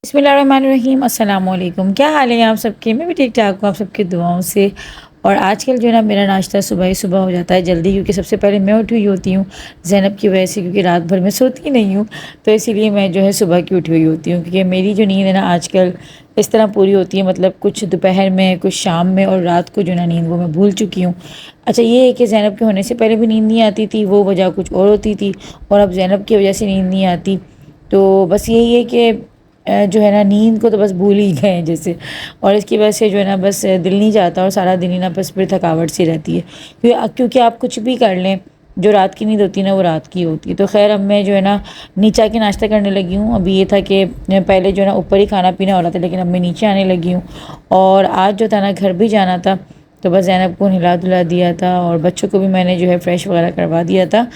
बिस्मिल्लाहिर्रहमानिर्रहीम अस्सलाम वालेकुम। क्या हाल है आप सबके? मैं भी ठीक ठाक हूँ आप सबकी दुआओं से। और आजकल जो है ना मेरा नाश्ता सुबह ही सुबह हो जाता है जल्दी, क्योंकि सबसे पहले मैं उठी हुई होती हूँ ज़ैनब की वजह से, क्योंकि रात भर मैं सोती नहीं हूँ। तो इसीलिए मैं जो है सुबह की उठी हुई होती हूँ, क्योंकि मेरी जो नींद है ना आजकल इस तरह पूरी होती है, मतलब कुछ दोपहर में, कुछ शाम में, और रात को जो है ना नींद वो मैं भूल चुकी हूँ। अच्छा, ये है कि ज़ैनब के होने से पहले भी नींद नहीं आती थी, वो वजह कुछ और होती थी, और अब ज़ैनब की वजह से नींद नहीं आती। तो बस यही है कि जो है ना नींद को तो बस भूल ही गए हैं जैसे। और इसकी वजह से जो है ना बस दिल नहीं चाहता, और सारा दिन ही ना बस फिर थकावट सी रहती है, क्योंकि आप कुछ भी कर लें, जो रात की नींद होती है ना वो रात की होती है। तो खैर अब मैं जो है ना नीचे आके नाश्ता करने लगी हूँ। अभी ये था कि पहले जो है ना ऊपर ही खाना पीना हो रहा था, लेकिन अब मैं नीचे आने लगी हूँ। और आज जो था ना घर भी जाना था, तो बस ज़ैनब को नहला धुला दिया था, और बच्चों को भी मैंने जो है फ्रेश वगैरह करवा दिया था।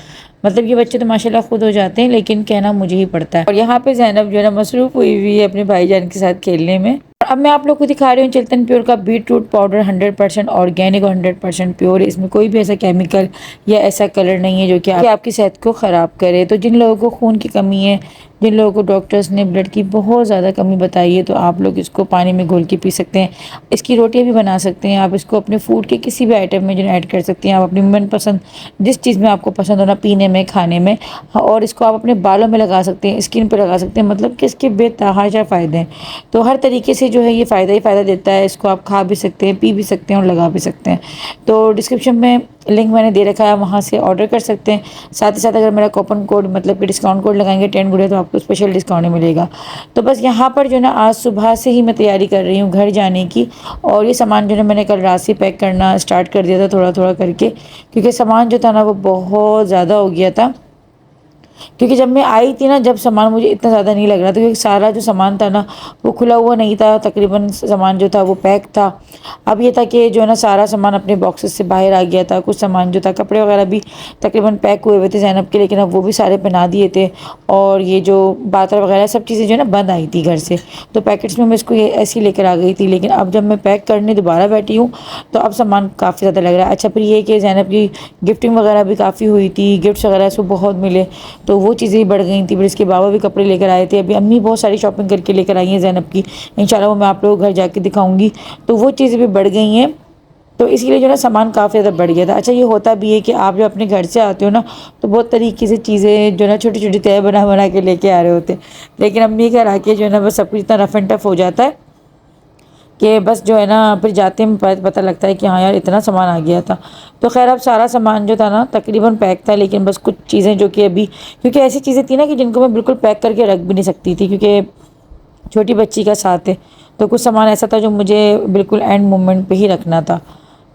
मतलब ये बच्चे तो माशाल्लाह खुद हो जाते हैं, लेकिन कहना मुझे ही पड़ता है। और यहाँ पे ज़ैनब जो है ना मसरूफ़ हुई हुई है अपने भाईजान के साथ खेलने में। और अब मैं आप लोग को दिखा रही हूँ चिल्तन प्योर का बीट रूट पाउडर, 100% ऑर्गेनिक और 100% प्योर है। इसमें कोई भी ऐसा केमिकल या ऐसा कलर नहीं है जो कि आपकी सेहत को ख़राब करे। तो जिन लोगों को खून की कमी है, जिन लोगों को डॉक्टर्स ने ब्लड की बहुत ज़्यादा कमी बताई है, तो आप लोग इसको पानी में घोल के पी सकते हैं। इसकी रोटियाँ भी बना सकते हैं आप, इसको अपने फूड के किसी भी आइटम में जो ऐड कर सकते हैं आप, अपनी मनपसंद जिस चीज़ में आपको पसंद हो ना, पीने में, खाने में। हाँ, और इसको आप अपने बालों में लगा सकते हैं, स्किन पर लगा सकते हैं, मतलब कि इसके बेतहाशा फ़ायदे हैं। तो हर तरीके से जो है ये फ़ायदा ही फ़ायदा देता है। इसको आप खा भी सकते हैं, पी भी सकते हैं और लगा भी सकते हैं। तो डिस्क्रिप्शन में लिंक मैंने दे रखा है, वहाँ से ऑर्डर कर सकते हैं। साथ ही साथ अगर मेरा कूपन कोड, मतलब कि डिस्काउंट कोड लगाएंगे 10 गुड़े, तो आपको स्पेशल डिस्काउंट मिलेगा। तो बस यहाँ पर जो है ना आज सुबह से ही मैं तैयारी कर रही हूँ घर जाने की। और ये सामान जो है मैंने कल रात से पैक करना स्टार्ट कर दिया था, थोड़ा थोड़ा करके, क्योंकि सामान जो था ना वो बहुत ज़्यादा हो गया था। क्योंकि जब मैं आई थी ना, जब सामान मुझे इतना ज़्यादा नहीं लग रहा था, क्योंकि सारा जो सामान था ना वो खुला हुआ नहीं था, तकरीबन सामान जो था वो पैक था। अब ये था कि जो है ना सारा सामान अपने बॉक्सेस से बाहर आ गया था। कुछ सामान जो था, कपड़े वगैरह भी तकरीबन पैक हुए हुए थे ज़ैनब के, लेकिन अब वो भी सारे पहना दिए थे। और ये जो बातर वगैरह सब चीज़ें जो है ना बंद आई थी घर से, तो पैकेट्स में मैं इसको ये ऐसी लेकर आ गई थी। लेकिन अब जब मैं पैक करने दोबारा बैठी हूँ, तो अब सामान काफ़ी ज़्यादा लग रहा है। अच्छा, फिर ये कि ज़ैनब की गिफ्टिंग वगैरह भी काफ़ी हुई थी, गिफ्ट्स वगैरह इसको बहुत मिले, तो वो चीज़ें ही बढ़ गई थी। फिर इसके बाबा भी कपड़े लेकर आए थे। अभी अम्मी बहुत सारी शॉपिंग करके लेकर आई हैं ज़ैनब की, इंशाल्लाह वो मैं आप लोगों को घर जाके दिखाऊंगी। तो वो चीज़ें भी बढ़ गई हैं, तो इसीलिए जो है ना सामान काफ़ी ज़्यादा बढ़ गया था। अच्छा, ये होता भी है कि आप जब अपने घर से आते हो ना, तो बहुत तरीके से चीज़ें जो है ना छोटी छोटी तय बना बना के लेके आ रहे होते हैं। लेकिन अम्मी घर आके जो है ना बस सब कुछ इतना रफ एंड टफ हो जाता है कि बस जो है ना फिर जाते में पता लगता है कि हाँ यार इतना सामान आ गया था। तो खैर अब सारा सामान जो था ना तकरीबन पैक था, लेकिन बस कुछ चीज़ें जो कि अभी, क्योंकि ऐसी चीज़ें थी ना कि जिनको मैं बिल्कुल पैक करके रख भी नहीं सकती थी, क्योंकि छोटी बच्ची का साथ है। तो कुछ सामान ऐसा था जो मुझे बिल्कुल एंड मोमेंट पे ही रखना था।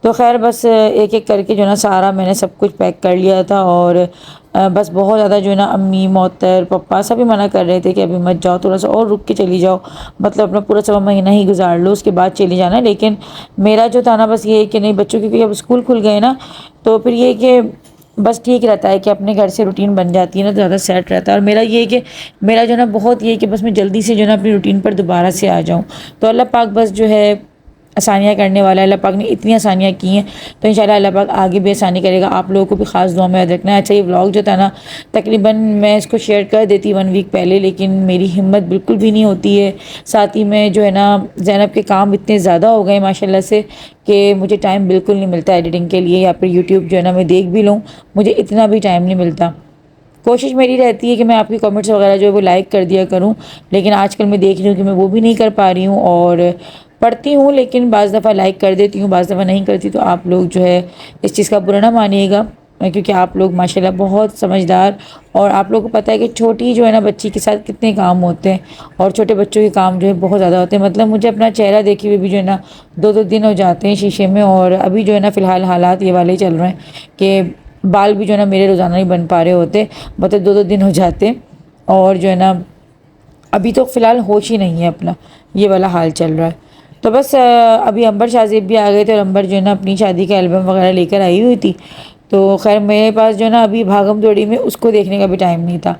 तो खैर बस एक एक करके जो है ना सारा मैंने सब कुछ पैक कर लिया था। और बस बहुत ज़्यादा जो है ना अम्मी, मोहतर, पप्पा सभी मना कर रहे थे कि अभी मत जाओ, थोड़ा सा और रुक के चली जाओ, मतलब अपना पूरा सवा महीना ही गुजार लो, उसके बाद चली जाना। लेकिन मेरा जो था ना बस ये है कि नहीं, बच्चों क्योंकि अब स्कूल खुल गए ना, तो फिर ये कि बस ठीक रहता है कि अपने घर से रूटीन बन जाती है ना, तो ज़्यादा सेट रहता है। और मेरा ये है कि मेरा जो है ना बहुत ये है कि बस मैं जल्दी से जो है ना अपनी रूटीन पर दोबारा से आ जाऊँ। तो अल्लाह पाक बस जो है आसानियाँ करने वाला है। अल्लाह पाक ने इतनी आसानियाँ की हैं, तो इंशाल्लाह अल्लाह पाक आगे भी आसानी करेगा। आप लोगों को भी ख़ास दुआ में याद रखना है। अच्छा, ये व्लॉग जो था ना तकरीबन मैं इसको शेयर कर देती 1 वीक पहले, लेकिन मेरी हिम्मत बिल्कुल भी नहीं होती है। साथ ही में जो है ना ज़ैनब के काम इतने ज़्यादा हो गए माशाल्लाह से, कि मुझे टाइम बिल्कुल नहीं मिलता एडिटिंग के लिए, या फिर यूट्यूब जो है ना मैं देख भी लूँ, मुझे इतना भी टाइम नहीं मिलता। कोशिश मेरी रहती है कि मैं आपकी कमेंट्स वगैरह जो है वो लाइक कर दिया करूं, लेकिन आजकल मैं देख रही हूँ कि मैं वो भी नहीं कर पा रही हूँ। और पढ़ती हूँ, लेकिन बाज़ दफ़ा लाइक कर देती हूँ, बाज़ दफ़ा नहीं करती। तो आप लोग जो है इस चीज़ का बुरा ना मानिएगा, क्योंकि आप लोग माशाल्लाह बहुत समझदार, और आप लोगों को पता है कि छोटी जो है ना बच्ची के साथ कितने काम होते हैं, और छोटे बच्चों के काम जो है बहुत ज़्यादा होते हैं। मतलब मुझे अपना चेहरा देखे हुए भी जो है ना 2-2 दिन हो जाते हैं शीशे में। और अभी जो है ना फ़िलहाल हालात ये वाले ही चल रहे हैं कि बाल भी जो है ना मेरे रोज़ाना नहीं बन पा रहे होते, मतलब 2-2 दिन हो जाते। और जो है ना अभी तो फ़िलहाल होश ही नहीं है अपना, ये वाला हाल चल रहा है। तो बस अभी अंबर शाहज़ेब भी आ गए थे, और अंबर जो है ना अपनी शादी का एल्बम वगैरह लेकर आई हुई थी। तो खैर मेरे पास जो है ना अभी भागम दौड़ी में उसको देखने का भी टाइम नहीं था।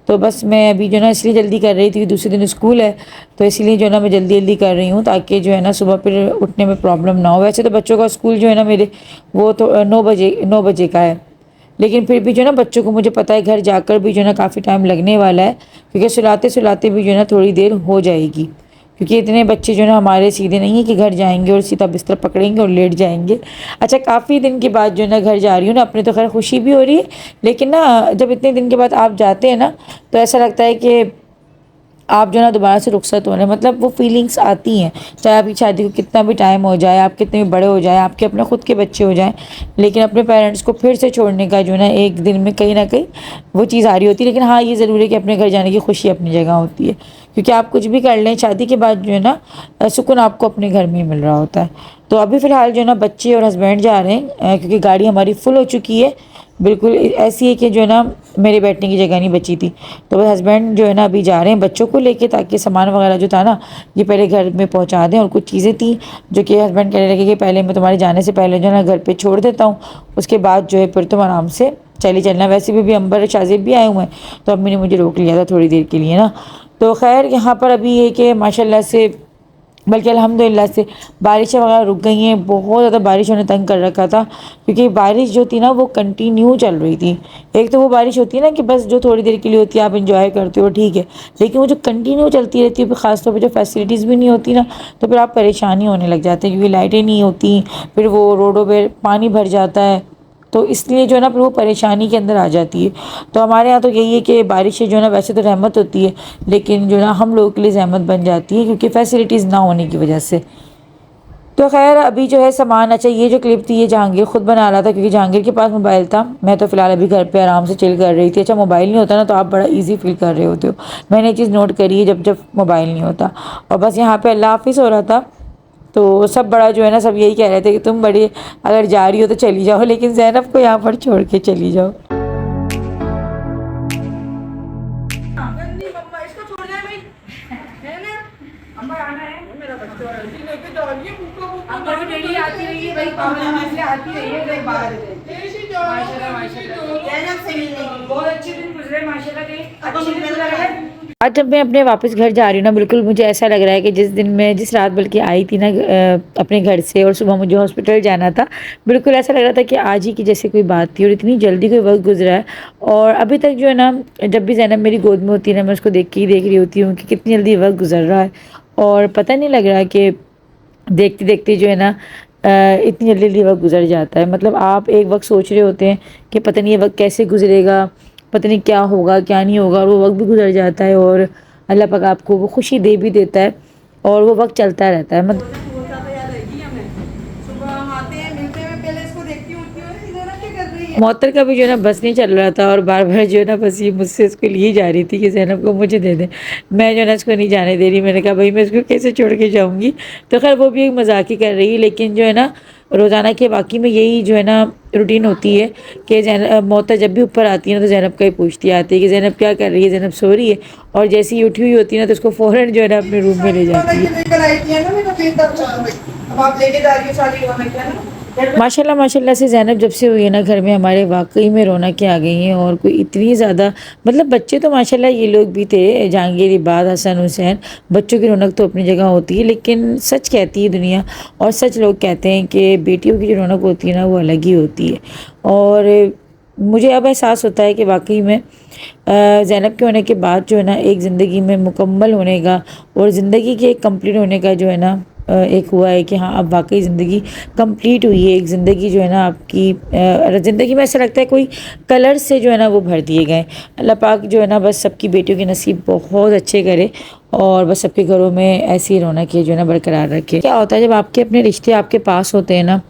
तो बस मैं अभी जो है ना इसलिए जल्दी कर रही थी, दूसरे दिन स्कूल है, तो इसीलिए जो है ना मैं जल्दी जल्दी कर रही हूँ, ताकि जो है ना सुबह फिर उठने में प्रॉब्लम ना हो। वैसे तो बच्चों का स्कूल जो है ना मेरे, वो तो 9 बजे का है, लेकिन फिर भी जो है ना बच्चों को मुझे पता है घर जाकर भी जो है ना काफ़ी टाइम लगने वाला है, क्योंकि सुलाते सुलाते भी जो है ना थोड़ी देर हो जाएगी, क्योंकि इतने बच्चे जो है ना हमारे सीधे नहीं है कि घर जाएंगे और सीधा बिस्तर पकड़ेंगे और लेट जाएंगे। अच्छा, काफ़ी दिन के बाद जो है ना घर जा रही हूँ ना, अपने तो खैर खुशी भी हो रही है, लेकिन ना जब इतने दिन के बाद आप जाते हैं ना तो ऐसा लगता है कि आप जो है ना दोबारा से रुखसत हो रहे हैं, मतलब वो फीलिंग्स आती हैं। चाहे आपकी शादी को कितना भी टाइम हो जाए, आप कितने भी बड़े हो जाए, आपके अपने खुद के बच्चे हो जाएं, लेकिन अपने पेरेंट्स को फिर से छोड़ने का जो है ना एक दिन में कहीं ना कहीं वो चीज़ आ रही होती है। लेकिन हाँ, ये ज़रूर है कि अपने घर जाने की खुशी अपनी जगह होती है, क्योंकि आप कुछ भी कर लें शादी के बाद जो है ना सुकून आपको अपने घर में ही मिल रहा होता है। तो अभी फ़िलहाल जो है ना बच्चे और हस्बैंड जा रहे हैं, क्योंकि गाड़ी हमारी फुल हो चुकी है, बिल्कुल ऐसी है कि जो है ना मेरे बैठने की जगह नहीं बची थी। तो वो हस्बैंड जो है ना अभी जा रहे हैं बच्चों को लेके, ताकि सामान वगैरह जो था ना ये पहले घर में पहुंचा दें। और कुछ चीज़ें थी जो कि हस्बैंड कहने लगे कि पहले मैं तुम्हारे जाने से पहले जो है ना घर पे छोड़ देता हूँ, उसके बाद जो है फिर तुम आराम से चली चलना। वैसे भी अंबर और शाजिब भी आए हुए हैं, तो अम्मी ने मुझे रोक लिया था थोड़ी देर के लिए ना। तो खैर यहाँ पर अभी ये कि माशाल्लाह से, बल्कि अल्हम्दुलिल्लाह से बारिशें वगैरह रुक गई हैं। बहुत ज़्यादा बारिशों ने तंग कर रखा था, क्योंकि बारिश जो थी ना वो कंटिन्यू चल रही थी। एक तो वो बारिश होती है ना कि बस जो थोड़ी देर के लिए होती है आप इंजॉय करते हो, ठीक है, लेकिन वो जो कंटिन्यू चलती रहती है, फिर ख़ासतौर पर जो फैसिलिटीज़ भी नहीं होती ना, तो फिर आप परेशानी होने लग जाते हैं, क्योंकि लाइटें नहीं होती, फिर वो रोडों पर पानी भर जाता है, तो इसलिए जो है ना फिर वो परेशानी के अंदर आ जाती है। तो हमारे यहाँ तो यही है कि बारिशें जो है ना वैसे तो रहमत होती है, लेकिन जो है ना हम लोगों के लिए जहमत बन जाती है, क्योंकि फैसिलिटीज़ ना होने की वजह से। तो खैर अभी जो है सामान, अच्छा ये जो क्लिप थी ये जहांगीर खुद बना रहा था, क्योंकि जहांगीर के पास मोबाइल था। मैं तो फिलहाल अभी घर पे आराम से चिल कर रही थी। अच्छा, मोबाइल नहीं होता ना तो आप बड़ा इजी फील कर रहे होते हो। मैंने ये चीज़ नोट करी है जब जब मोबाइल नहीं होता। और बस यहाँ पे अल्लाह हाफिज़ हो रहा था, तो सब बड़ा जो है ना सब यही कह रहे थे कि तुम बड़ी, अगर जा रही हो तो चली जाओ, लेकिन ज़ैनब को यहाँ पर छोड़ के चली जाओ। डेली आती रही है भाई, आती रही है माशाल्लाह माशाल्लाह, बहुत अच्छे दिन गुजरे माशाल्लाह, अच्छे दिन गुजरे। आज जब मैं अपने वापस घर जा रही हूँ ना, बिल्कुल मुझे ऐसा लग रहा है कि जिस रात बल्कि आई थी ना अपने घर से, और सुबह मुझे हॉस्पिटल जाना था, बिल्कुल ऐसा लग रहा था कि आज ही की जैसे कोई बात थी, और इतनी जल्दी कोई वक्त गुजरा है। और अभी तक जो है ना, जब भी ज़ैनब मेरी गोद में होती है ना, मैं उसको देख के ही देख रही होती हूँ कि कितनी जल्दी वक्त गुजर रहा है, और पता नहीं लग रहा कि देखते देखते जो है ना इतनी जल्दी जल्दी वक्त गुजर जाता है। मतलब आप एक वक्त सोच रहे होते हैं कि पता नहीं ये वक्त कैसे गुजरेगा, पता नहीं क्या होगा क्या नहीं होगा, और वो वक्त भी गुजर जाता है, और अल्लाह पाक आपको वो खुशी दे भी देता है, और वो वक्त चलता रहता है। मतलब मोहतर का भी जो है ना बस नहीं चल रहा था, और बार बार जो है ना बस ये मुझसे इसको लिए जा रही थी कि ज़ैनब को मुझे दे दे। मैं जो है ना इसको नहीं जाने दे रही। मैंने कहा भाई मैं इसको कैसे छोड़ के जाऊँगी। तो खैर वो भी एक मजाक ही कर रही, लेकिन जो है ना रोज़ाना के वाकई में यही जो है ना रूटीन होती है कि ज़ैनब मोहतर जब भी ऊपर आती है ना तो ज़ैनब का ही पूछती आती है कि ज़ैनब क्या कर रही है, ज़ैनब सो रही है, और जैसी ही उठी हुई होती है ना तो उसको फ़ौरन जो है ना अपने रूम में ले जाती है। माशाल्लाह माशाल्लाह से ज़ैनब जब से हुई है ना घर में हमारे, वाकई में रौनकें आ गई हैं। और कोई इतनी ज़्यादा, मतलब बच्चे तो माशाल्लाह ये लोग भी थे, जहांगीर, इबाद, हसन, हुसैन, बच्चों की रौनक तो अपनी जगह होती है, लेकिन सच कहती है दुनिया, और सच लोग कहते हैं कि बेटियों की जो रौनक होती है ना वो अलग ही होती है। और मुझे अब एहसास होता है कि वाकई में ज़ैनब के होने के बाद जो है ना एक ज़िंदगी में मुकम्मल होने का, और ज़िंदगी के एक कंप्लीट होने का जो है ना एक हुआ है कि हाँ अब वाकई ज़िंदगी कंप्लीट हुई है। एक ज़िंदगी जो है ना आपकी ज़िंदगी में ऐसा लगता है कोई कलर से जो है ना वो भर दिए गए। अल्लाह पाक जो है ना बस सबकी बेटियों के नसीब बहुत अच्छे करे, और बस सबके घरों में ऐसी रौनक जो है ना बरकरार रखे। क्या होता है जब आपके अपने रिश्ते आपके पास होते हैं ना,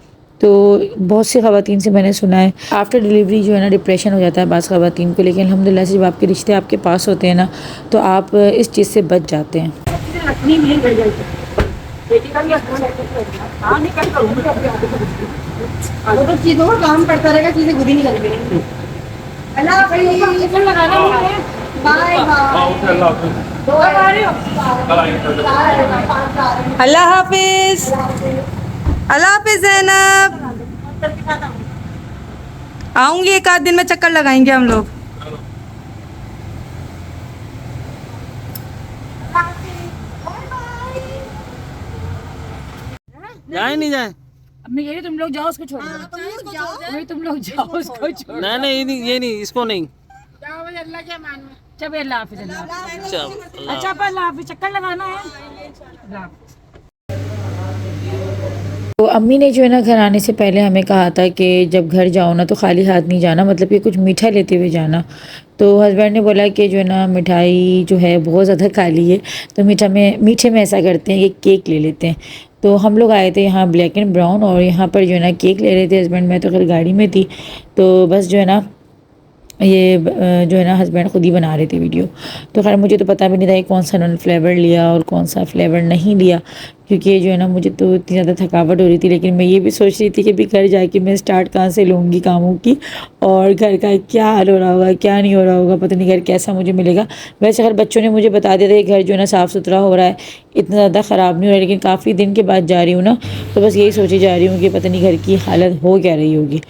तो बहुत सी ख़वातीन से मैंने सुना है आफ्टर डिलीवरी जो है ना डिप्रेशन हो जाता है बाज़ ख़वातीन को, लेकिन अल्हम्दुलिल्लाह से जब आपके रिश्ते आपके पास होते हैं ना तो आप इस चीज़ से बच जाते हैं। तो चीजों का काम करता रहेगा, चीजें खुद ही नहीं करेंगे। अल्लाह हाफिज, अल्लाह हाफिज ज़ैनब। आऊंगी एक आध दिन में, चक्कर लगाएंगे हम लोग। जाए नहीं जाए, मैं कह रही तुम लोग जाओ उसको छोड़ दो। तुम लोग जाओ उसको छोड़। नहीं ये नहीं इसको नहीं। चल भाई, अल्लाह हाफिज़। अल्लाह हाफिज़। चल अच्छा अपन अल्लाह हाफिज़, चक्कर लगाना है। अल्लाह हाफिज़। तो अम्मी ने जो है ना घर आने से पहले हमें कहा था कि जब घर जाओ ना तो खाली हाथ नहीं जाना, मतलब कि कुछ मीठा लेते हुए जाना। तो हस्बैंड ने बोला कि जो है ना मिठाई जो है बहुत ज़्यादा काली है, तो मीठे में ऐसा करते हैं कि केक ले लेते हैं। तो हम लोग आए थे यहाँ ब्लैक एंड ब्राउन, और यहाँ पर जो है ना केक ले रहे थे हस्बैंड। मैं तो खैर गाड़ी में थी, तो बस जो है ना ये जो है ना हस्बैंड ख़ुद ही बना रहे थे वीडियो। तो खैर मुझे तो पता भी नहीं था कि कौन सा उन्होंने फ्लेवर लिया और कौन सा फ्लेवर नहीं लिया, क्योंकि जो है ना मुझे तो इतनी ज़्यादा थकावट हो रही थी। लेकिन मैं ये भी सोच रही थी कि भी घर जाके मैं स्टार्ट कहाँ से लूँगी कामों की, और घर का क्या हाल हो रहा होगा क्या नहीं हो रहा होगा, पता नहीं घर कैसा मुझे मिलेगा। वैसे खैर बच्चों ने मुझे बता दिया था कि घर जो है ना साफ़ सुथरा हो रहा है, इतना ज़्यादा ख़राब नहीं हो रहा है। लेकिन काफ़ी दिन के बाद जा रही हूँ ना, तो बस यही सोची जा रही हूँ कि पता नहीं घर की हालत हो क्या रही होगी।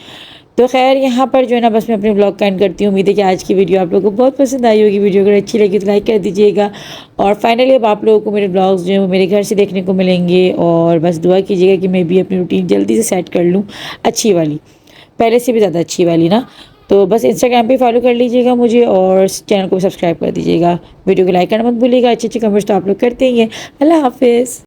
तो खैर यहाँ पर जो है ना बस मैं अपने ब्लॉग का एंड करती हूँ। उम्मीद है कि आज की वीडियो आप लोगों को बहुत पसंद आई होगी। वीडियो अगर अच्छी लगी तो लाइक कर दीजिएगा, और फाइनली अब आप लोगों को मेरे ब्लॉग्स जो है वो मेरे घर से देखने को मिलेंगे। और बस दुआ कीजिएगा कि मैं भी अपनी रूटीन जल्दी से सेट कर लूँ, अच्छी वाली, पहले से भी ज़्यादा अच्छी वाली ना। तो बस इंस्टाग्राम पे फॉलो कर लीजिएगा मुझे, और चैनल को सब्सक्राइब कर दीजिएगा। वीडियो को लाइक करना मत भूलिएगा। अच्छे अच्छे कमेंट्स तो आप लोग करते ही हैं। अल्लाह हाफिज़।